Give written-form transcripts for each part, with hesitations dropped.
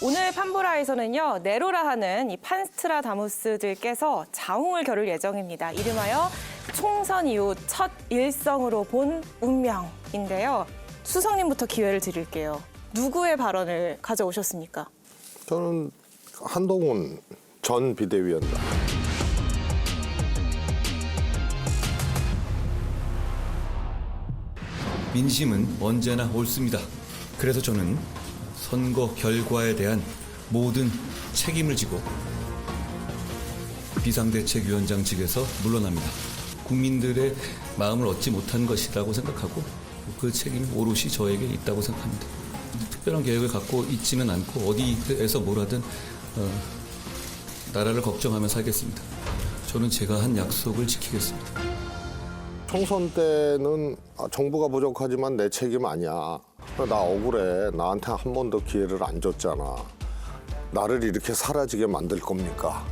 오늘 판보라에서는요, 네로라 하는 이 판스트라다무스들께서 자웅을 겨룰 예정입니다. 이름하여 총선 이후 첫 일성으로 본 운명인데요. 수석님부터 기회를 드릴게요. 누구의 발언을 가져오셨습니까? 저는 한동훈 전 비대위원장. 민심은 언제나 옳습니다. 그래서 저는 선거 결과에 대한 모든 책임을 지고 비상대책위원장직에서 물러납니다. 국민들의 마음을 얻지 못한 것이라고 생각하고 그 책임이 오롯이 저에게 있다고 생각합니다. 특별한 계획을 갖고 있지는 않고 어디에서 뭘 하든 나라를 걱정하며 살겠습니다. 저는 제가 한 약속을 지키겠습니다. 총선 때는 정부가 부족하지만 내 책임 아니야. 나 억울해. 나한테 한 번도 기회를 안 줬잖아. 나를 이렇게 사라지게 만들 겁니까?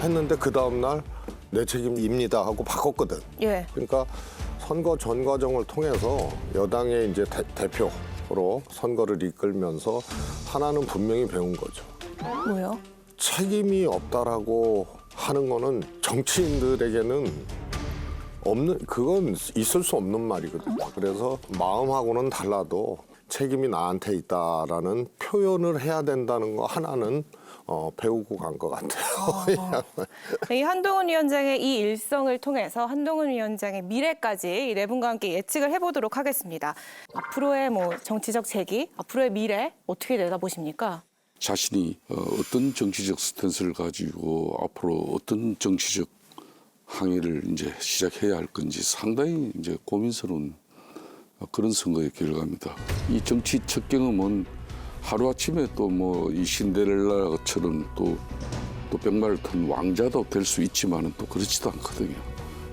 했는데 그 다음날 내 책임입니다 하고 바꿨거든. 예. 그러니까 선거 전 과정을 통해서 여당의 이제 대표로 선거를 이끌면서 하나는 분명히 배운 거죠. 뭐요? 책임이 없다라고 하는 거는 정치인들에게는 그건 있을 수 없는 말이거든요. 그래서 마음하고는 달라도 책임이 나한테 있다라는 표현을 해야 된다는 거 하나는 배우고 간 것 같아요. 이 한동훈 위원장의 이 일성을 통해서 한동훈 위원장의 미래까지 이 네 분과 함께 예측을 해보도록 하겠습니다. 앞으로의 정치적 재기, 앞으로의 미래 어떻게 내다보십니까? 자신이 어떤 정치적 스탠스를 가지고 앞으로 어떤 정치적 항의를 이제 시작해야 할 건지 상당히 이제 고민스러운 그런 선거의 결과입니다. 이 정치 첫 경험은 하루아침에 또 이 신데렐라처럼 또 백마를 탄 왕자도 될 수 있지만은 또 그렇지도 않거든요.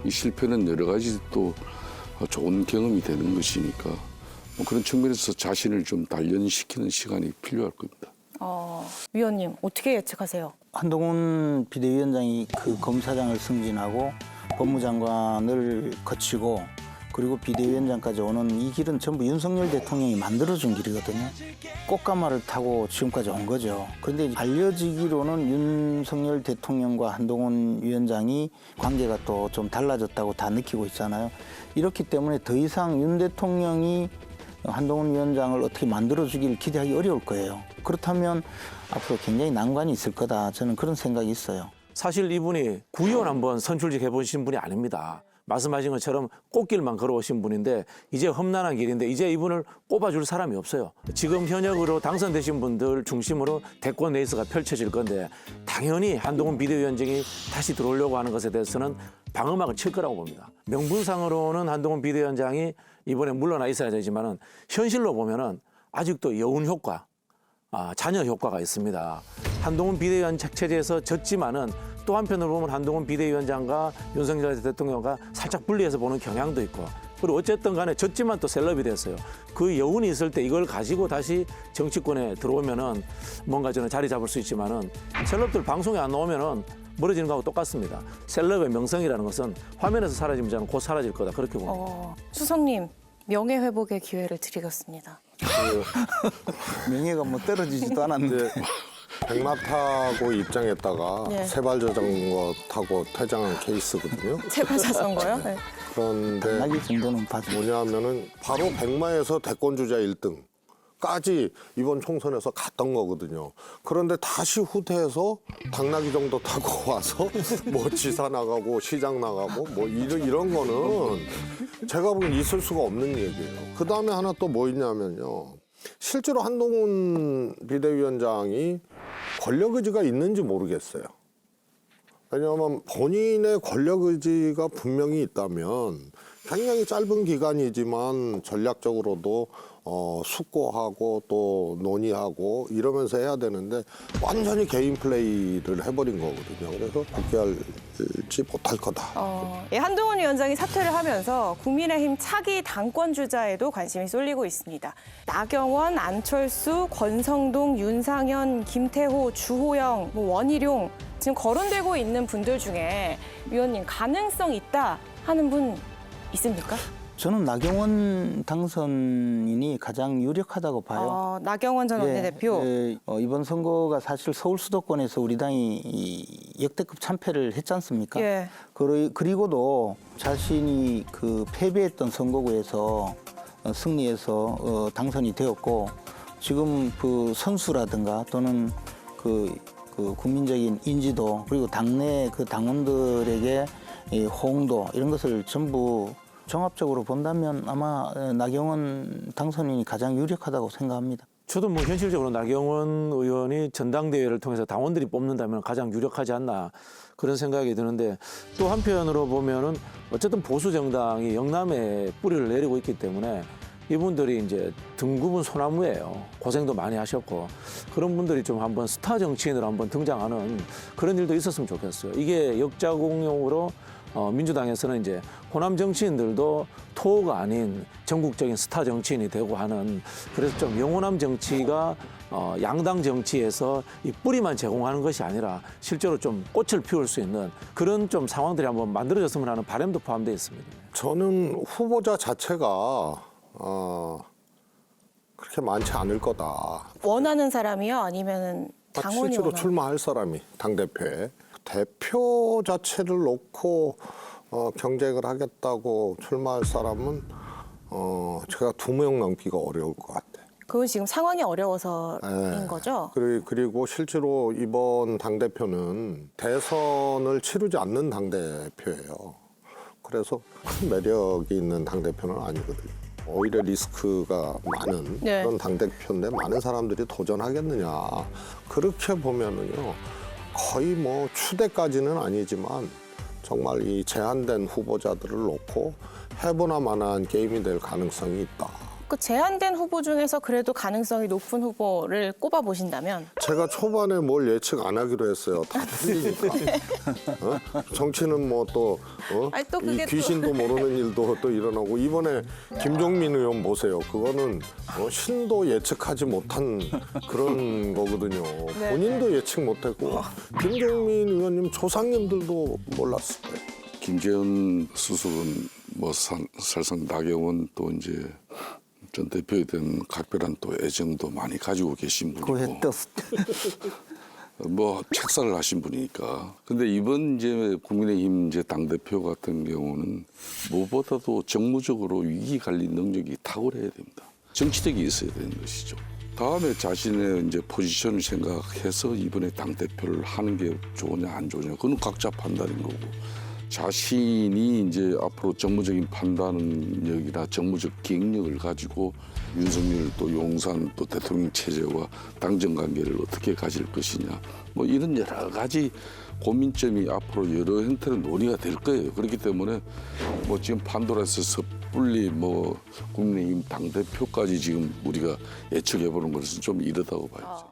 이 실패는 여러 가지 또 좋은 경험이 되는 것이니까 그런 측면에서 자신을 좀 단련시키는 시간이 필요할 겁니다. 위원님 어떻게 예측하세요? 한동훈 비대위원장이 그 검사장을 승진하고 법무장관을 거치고 그리고 비대위원장까지 오는 이 길은 전부 윤석열 대통령이 만들어준 길이거든요. 꽃가마를 타고 지금까지 온 거죠. 그런데 알려지기로는 윤석열 대통령과 한동훈 위원장이 관계가 또 좀 달라졌다고 다 느끼고 있잖아요. 이렇기 때문에 더 이상 윤 대통령이 한동훈 위원장을 어떻게 만들어주기를 기대하기 어려울 거예요. 그렇다면 앞으로 굉장히 난관이 있을 거다. 저는 그런 생각이 있어요. 사실 이분이 구의원 한번 선출직 해보신 분이 아닙니다. 말씀하신 것처럼 꽃길만 걸어오신 분인데 이제 험난한 길인데 이제 이분을 꼽아줄 사람이 없어요. 지금 현역으로 당선되신 분들 중심으로 대권 레이스가 펼쳐질 건데 당연히 한동훈 비대위원장이 다시 들어오려고 하는 것에 대해서는 방어막을 칠 거라고 봅니다. 명분상으로는 한동훈 비대위원장이 이번에 물러나 있어야 되지만은 현실로 보면은 아직도 여운 효과, 잔여 효과가 있습니다. 한동훈 비대위원장 체제에서 졌지만은 또 한편으로 보면 한동훈 비대위원장과 윤석열 대통령과 살짝 분리해서 보는 경향도 있고 그리고 어쨌든 간에 졌지만 또 셀럽이 됐어요. 그 여운이 있을 때 이걸 가지고 다시 정치권에 들어오면은 뭔가 저는 자리 잡을 수 있지만은 셀럽들 방송에 안 나오면은 멀어지는 거하고 똑같습니다. 셀럽의 명성이라는 것은 화면에서 사라지면 저는 곧 사라질 거다 그렇게 봅니다. 수석님 명예회복의 기회를 드리겠습니다. 명예가 떨어지지도 않았는데. 백마 타고 입장했다가 네. 세발 자전거 타고 퇴장한 케이스거든요. 제발 자전거요? 네. 그런데 나기 정도는 봐도 뭐냐면은 바로 백마에서 대권 주자 1등까지 이번 총선에서 갔던 거거든요. 그런데 다시 후퇴해서 당나귀 정도 타고 와서 지사 나가고 시장 나가고 이런 거는 제가 보기엔 있을 수가 없는 얘기예요. 그 다음에 하나 또 뭐 있냐면요. 실제로 한동훈 비대위원장이 권력 의지가 있는지 모르겠어요. 왜냐하면 본인의 권력 의지가 분명히 있다면 굉장히 짧은 기간이지만 전략적으로도 숙고하고 또 논의하고 이러면서 해야 되는데 완전히 개인 플레이를 해버린 거거든요. 그래서 복귀하지 못할 거다. 한동훈 위원장이 사퇴를 하면서 국민의힘 차기 당권 주자에도 관심이 쏠리고 있습니다. 나경원, 안철수, 권성동, 윤상현, 김태호, 주호영, 원희룡 지금 거론되고 있는 분들 중에 위원님 가능성 있다 하는 분 있습니까? 저는 나경원 당선인이 가장 유력하다고 봐요. 나경원 전 원내대표. 이번 선거가 사실 서울 수도권에서 우리 당이 이 역대급 참패를 했지 않습니까? 예. 그리고도 자신이 그 패배했던 선거구에서 승리해서 당선이 되었고 지금 그 선수라든가 또는 그 국민적인 인지도 그리고 당내 그 당원들에게 이 호응도 이런 것을 전부 종합적으로 본다면 아마 나경원 당선인이 가장 유력하다고 생각합니다. 저도 뭐 현실적으로 나경원 의원이 전당대회를 통해서 당원들이 뽑는다면 가장 유력하지 않나 그런 생각이 드는데 또 한편으로 보면은 어쨌든 보수 정당이 영남에 뿌리를 내리고 있기 때문에 이분들이 이제 등급은 소나무예요. 고생도 많이 하셨고 그런 분들이 좀 한번 스타 정치인으로 한번 등장하는 그런 일도 있었으면 좋겠어요. 이게 역자공용으로 민주당에서는 이제 호남 정치인들도 토호가 아닌 전국적인 스타 정치인이 되고 하는 그래서 좀 영호남 정치가 양당 정치에서 이 뿌리만 제공하는 것이 아니라 실제로 좀 꽃을 피울 수 있는 그런 좀 상황들이 한번 만들어졌으면 하는 바람도 포함되어 있습니다. 저는 후보자 자체가 그렇게 많지 않을 거다. 원하는 사람이요? 아니면은 당원이 실제로 원하는 출마할 사람이 당대표에 대표 자체를 놓고 경쟁을 하겠다고 출마할 사람은 제가 2명 넘기가 어려울 것 같아요. 그건 지금 상황이 어려워서인 네. 거죠? 그리고 실제로 이번 당대표는 대선을 치르지 않는 당대표예요. 그래서 큰 매력이 있는 당대표는 아니거든요. 오히려 리스크가 많은 네. 그런 당대표인데 많은 사람들이 도전하겠느냐. 그렇게 보면은요. 거의 뭐 추대까지는 아니지만 정말 이 제한된 후보자들을 놓고 해보나 마나한 게임이 될 가능성이 있다. 그 제한된 후보 중에서 그래도 가능성이 높은 후보를 꼽아 보신다면 제가 초반에 뭘 예측 안 하기로 했어요. 다 틀리니까. 정치는 뭐 또 아니, 또 그게 또- 귀신도 모르는 일도 또 일어나고 이번에 김종민 의원 보세요. 그거는 신도 예측하지 못한 그런 거거든요. 네. 본인도 예측 못했고 김종민 의원님 조상님들도 몰랐을 거예요. 김재현 수석은 뭐 사실상 나경원 또 이제 전 대표에 대한 각별한 또 애정도 많이 가지고 계신 분이고 그해 떴 뭐 책사를 하신 분이니까. 근데 이번 이제 국민의힘 이제 당 대표 같은 경우는 무엇보다도 정무적으로 위기 관리 능력이 탁월해야 됩니다. 정치력이 있어야 되는 것이죠. 다음에 자신의 이제 포지션을 생각해서 이번에 당 대표를 하는 게 좋으냐 안 좋으냐 그건 각자 판단인 거고. 자신이 이제 앞으로 정무적인 판단력이나 정무적 기획력을 가지고 윤석열 또 용산 또 대통령 체제와 당정 관계를 어떻게 가질 것이냐 뭐 이런 여러 가지 고민점이 앞으로 여러 형태로 논의가 될 거예요. 그렇기 때문에 뭐 지금 판도라에서 섣불리 뭐 국민의힘 당대표까지 지금 우리가 예측해 보는 것은 좀 이르다고 봐야죠.